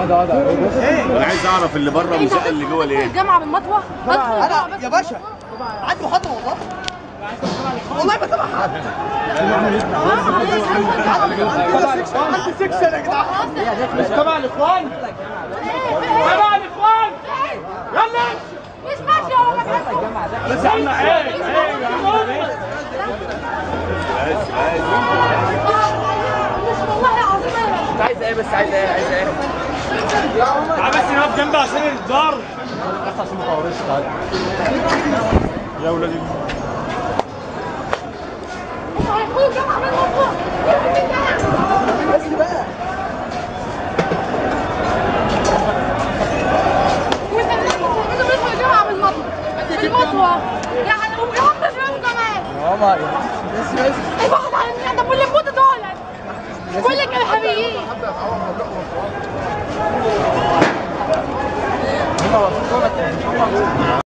انا عايز اعرف اللي بره مساء اللي جوه ليه؟ الجامعه بالمطوه. انا يا باشا عندي محاضره والله ما تبع حد. عندي سكشن يا جدعان. مش تبع الاخوان؟ تبع الاخوان. يلا مش ماشي هو بس يا عم عيب والله العظيم. عايز ايه بس عايز ايه؟ تعال بس نقف جنبي عشان الضرب. بس عشان ما توريش. يا ولادي هيدخلوا الجامعه بالمطوه. بس بقى وانت بتدخل الجامعه بالمطوه. يعني وبيهم بيهم كمان. ماما بس اي واحد على النيابه ده اللي موت دول. كل الارهابيين. هم